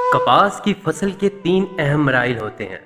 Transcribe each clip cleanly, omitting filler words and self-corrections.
कपास की फसल के 3 अहम मराइल होते हैं: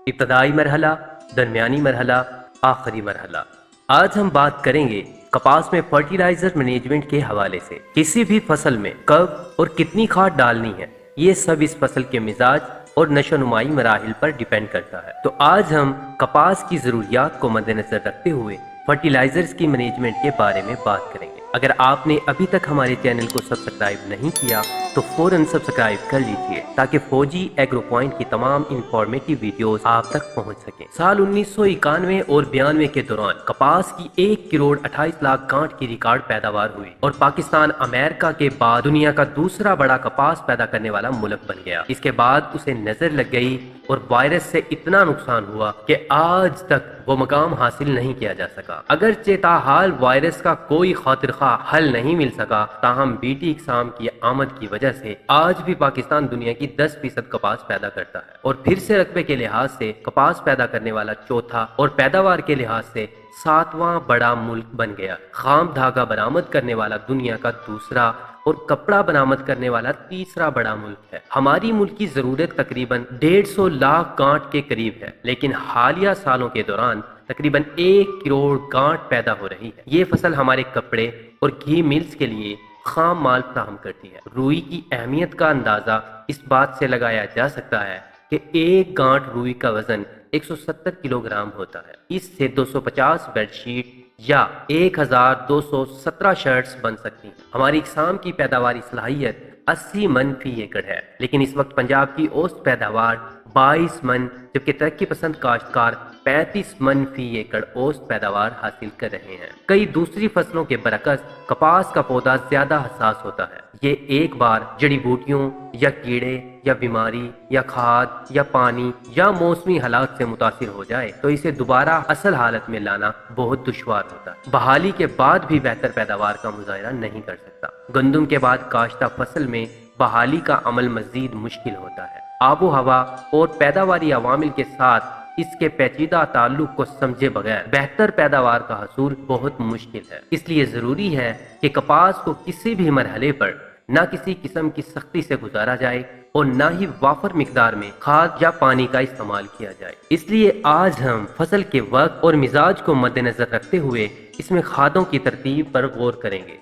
इब्तदाई मरहला, दरमियानी मरहला, आखिरी मरहला। आज हम बात करेंगे कपास में फर्टिलाइजर मैनेजमेंट के हवाले से। किसी भी फसल में कब और कितनी खाद डालनी है, ये सब इस फसल के मिजाज और नशोनुमाई मराहिल पर डिपेंड करता है। तो आज हम कपास की ज़रूरियात को मद्देनजर रखते हुए फर्टिलाइजर्स की मैनेजमेंट के बारे में बात करेंगे। अगर आपने अभी तक हमारे चैनल को सब्सक्राइब नहीं किया तो फौरन सब्सक्राइब कर लीजिए ताकि फौजी एग्रो पॉइंट की तमाम इंफॉर्मेटिव वीडियोस आप तक पहुंच सकें। साल 1991 और 92 के दौरान कपास की 1 करोड़ 28 लाख गांठ की रिकॉर्ड पैदावार हुई और पाकिस्तान अमेरिका के बाद दुनिया का दूसरा बड़ा कपास पैदा करने वाला मुल्क बन गया। इसके बाद उसे नजर लग गई और वायरस से इतना नुकसान हुआ कि आज तक वो मकाम हासिल नहीं किया जा सका। अगरचे ताहाल वायरस का कोई खातिर हल नहीं मिल सका, ताहम बीटी इकसाम की आमद की वजह से आज भी पाकिस्तान दुनिया की 10% कपास पैदा करता है और फिर से रकबे के लिहाज से कपास पैदा करने वाला चौथा और पैदावार के लिहाज से 7वां बड़ा मुल्क बन गया। खाम धागा बरामद करने वाला दुनिया का दूसरा और कपड़ा बरामद करने वाला तीसरा बड़ा मुल्क है। हमारी मुल्क की जरूरत तकरीबन 150 लाख गांठ के करीब है, लेकिन हालिया सालों के दौरान तकरीबन 1 करोड़ गांठ पैदा हो रही है। ये फसल हमारे कपड़े और घी मिल्स के लिए खाम माल फराहम करती है। रुई की अहमियत का अंदाजा इस बात से लगाया जा सकता है कि एक गांठ रुई का वजन 170 किलोग्राम होता है। इससे 250 बेडशीट या 1217 शर्ट्स बन सकती हैं। हमारी इकसाम की पैदावारी सलाहियत 80 मन फी एकड़ है, लेकिन इस वक्त पंजाब की औसत पैदावार 22 मन, जबकि तरक्की पसंद काश्तकार 35 मन फी एकड़ औसत पैदावार हासिल कर रहे हैं। कई दूसरी फसलों के बरकस कपास का पौधा ज्यादा हसास होता है। ये एक बार जड़ी बूटियों या कीड़े या बीमारी या खाद या पानी या मौसमी हालात से मुतासिर हो जाए तो इसे दोबारा असल हालत में लाना बहुत दुश्वार होता है। बहाली के बाद भी बेहतर पैदावार का मुजाहरा नहीं कर सकता। गंदम के बाद काश्ता फसल में बहाली का अमल मजीद मुश्किल होता है। आबो हवा और पैदावारी अवामिल के साथ इसके पेचीदा ताल्लुक को समझे बगैर बेहतर पैदावार का हसूल बहुत मुश्किल है। इसलिए जरूरी है कि कपास को किसी भी मरहले पर न किसी किस्म की सख्ती से गुजारा जाए और न ही वाफर मिकदार में खाद या पानी का इस्तेमाल किया जाए। इसलिए आज हम फसल के वक्त और मिजाज को मद्देनजर रखते हुए इसमें खादों की तरतीब पर गौर करेंगे।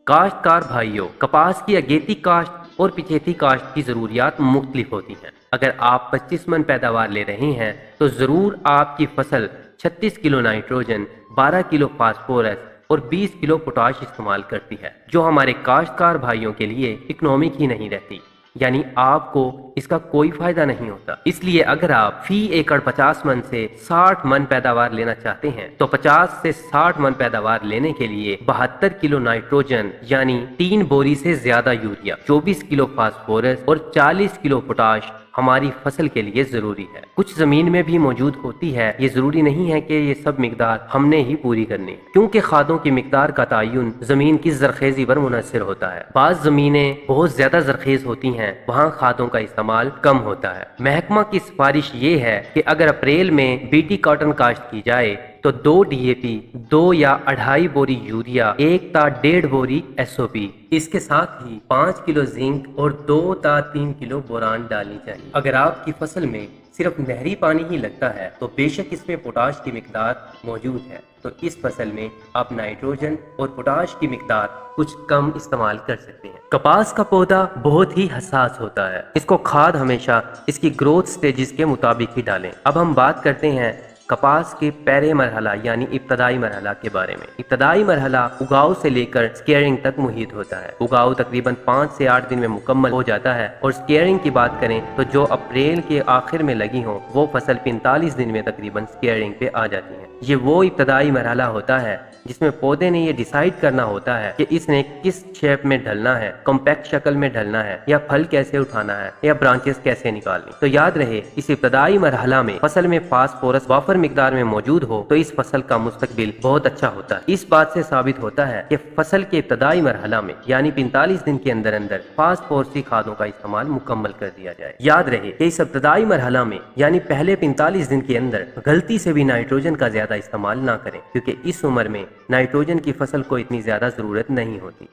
काश्तकार भाइयों, कपास की अगेती काश्त और पिछेती काश्त की जरूरियात मुख्तलिफ होती हैं। अगर आप 25 मन पैदावार ले रहे हैं तो जरूर आपकी फसल 36 किलो नाइट्रोजन, 12 किलो फास्फोरस और 20 किलो पोटाश इस्तेमाल करती है, जो हमारे काश्तकार भाइयों के लिए इकोनॉमिक ही नहीं रहती, यानी आपको इसका कोई फायदा नहीं होता। इसलिए अगर आप फी एकड़ 50 मन से 60 मन पैदावार लेना चाहते हैं तो 50 से 60 मन पैदावार लेने के लिए 72 किलो नाइट्रोजन यानी 3 बोरी से ज्यादा यूरिया, 24 किलो फास्फोरस और 40 किलो पोटाश हमारी फसल के लिए जरूरी है। कुछ जमीन में भी मौजूद होती है, ये जरूरी नहीं है कि ये सब मिकदार हमने ही पूरी करनी है, क्योंकि खादों की मिकदार का तयन जमीन की जरखेजी पर मुनहसर होता है। बाज़ जमीनें बहुत ज्यादा जरखेज होती हैं, वहाँ खादों का इस्तेमाल कम होता है। महकमा की सिफारिश ये है कि अगर अप्रैल में बीटी कॉटन काश्त की जाए तो 2 DAP, 2 या 2.5 बोरी यूरिया, 1 ता 1.5 बोरी SOP, इसके साथ ही 5 किलो जिंक और 2 ता 3 किलो बोरान डालनी चाहिए। अगर आपकी फसल में सिर्फ नहरी पानी ही लगता है तो बेशक इसमें पोटाश की मिकदार मौजूद है, तो इस फसल में आप नाइट्रोजन और पोटाश की मिकदार कुछ कम इस्तेमाल कर सकते हैं। कपास का पौधा बहुत ही हसास होता है, इसको खाद हमेशा इसकी ग्रोथ स्टेजेस के मुताबिक ही डालें। अब हम बात करते हैं कपास के पहले मरहला यानी इब्तदाई मरहला के बारे में। इब्तदाई मरहला उगाव से लेकर स्केयरिंग तक मुहित होता है। उगाव तकरीबन 5 से 8 दिन में मुकम्मल हो जाता है और स्केयरिंग की बात करें तो जो अप्रैल के आखिर में लगी हो वो फसल 45 दिन में तकरीबन स्केयरिंग पे आ जाती है। ये वो इब्तदाई मरहला होता है जिसमें पौधे ने ये डिसाइड करना होता है कि इसने किस शेप में ढलना है, कॉम्पैक्ट शक्ल में ढलना है, या फल कैसे उठाना है, या ब्रांचेस कैसे निकालनी। तो याद रहे, इस इब्तदाई मरहला में फसल में फास्फोरस वाफर मिकदार में मौजूद हो तो इस फसल का मुस्तकबिल बहुत अच्छा होता है। इस बात से साबित होता है कि फसल के इब्तदाई मरहला में यानी 45 दिन के अंदर अंदर फास्फोरसी खादों का इस्तेमाल मुकम्मल कर दिया जाए। याद रहे कि इस इब्तदाई मरहला में यानी पहले 45 दिन के अंदर गलती से भी नाइट्रोजन का ज्यादा इस्तेमाल ना करें, क्योंकि इस उम्र में नाइट्रोजन की फसल को इतनी ज्यादा जरूरत नहीं होती।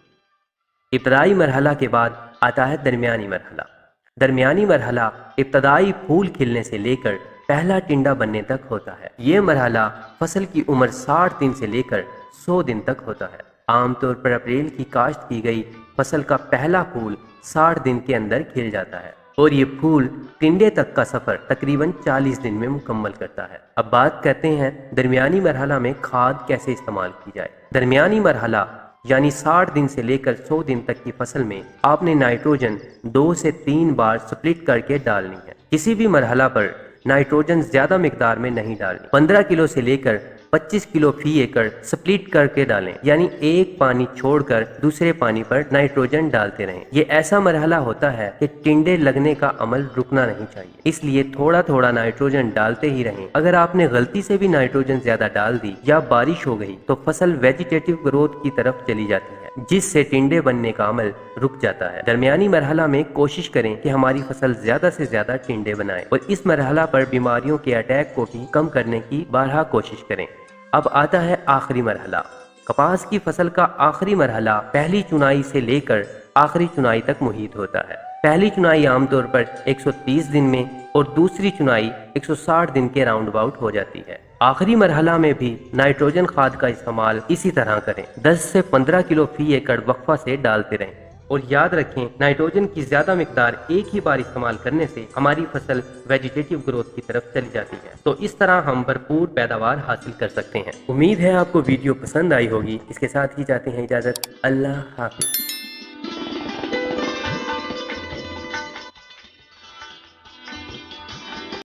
इब्तदाई मरहला के बाद आता है दरमियानी मरहला। दरमियानी मरहला इब्तदाई फूल खिलने से लेकर पहला टिंडा बनने तक होता है। ये मरहला फसल की उम्र 60 दिन से लेकर 100 दिन तक होता है। आमतौर पर अप्रैल की काश्त की गई फसल का पहला फूल 60 दिन के अंदर खिल जाता है और ये फूल टिंडे तक का सफर तकरीबन 40 दिन में मुकम्मल करता है। अब बात करते हैं दरमियानी मरहला में खाद कैसे इस्तेमाल की जाए। दरमियानी मरहला यानी 60 दिन से लेकर 100 दिन तक की फसल में आपने नाइट्रोजन 2 से 3 बार स्प्लिट करके डालनी है। किसी भी मरहला पर नाइट्रोजन ज्यादा मिकदार में नहीं डालनी। 15 किलो से लेकर 25 किलो फी एकड़ स्प्लिट करके डालें, यानी एक पानी छोड़कर दूसरे पानी पर नाइट्रोजन डालते रहें। ये ऐसा मरहला होता है कि टिंडे लगने का अमल रुकना नहीं चाहिए, इसलिए थोड़ा थोड़ा नाइट्रोजन डालते ही रहें। अगर आपने गलती से भी नाइट्रोजन ज्यादा डाल दी या बारिश हो गई तो फसल वेजिटेटिव ग्रोथ की तरफ चली जाती है, जिससे टिंडे बनने का अमल रुक जाता है। दरमियानी मरहला में कोशिश करें कि हमारी फसल ज्यादा से ज्यादा टिंडे बनाए और इस मरहला पर बीमारियों के अटैक को भी कम करने की बारहा कोशिश करें। अब आता है आखिरी मरहला। कपास की फसल का आखिरी मरहला पहली चुनाई से लेकर आखिरी चुनाई तक मुहित होता है। पहली चुनाई आमतौर पर 130 दिन में और दूसरी चुनाई 160 दिन के राउंड अबाउट हो जाती है। आखिरी मरहला में भी नाइट्रोजन खाद का इस्तेमाल इसी तरह करें। 10 से 15 किलो फी एकड़ वक्फा से डालते रहें और याद रखें, नाइट्रोजन की ज्यादा मिकदार एक ही बार इस्तेमाल करने से हमारी फसल वेजिटेटिव ग्रोथ की तरफ चली जाती है, तो इस तरह हम भरपूर पैदावार हासिल कर सकते हैं। उम्मीद है आपको वीडियो पसंद आई होगी। इसके साथ ही चाहते हैं इजाजत। अल्लाह हाफिज।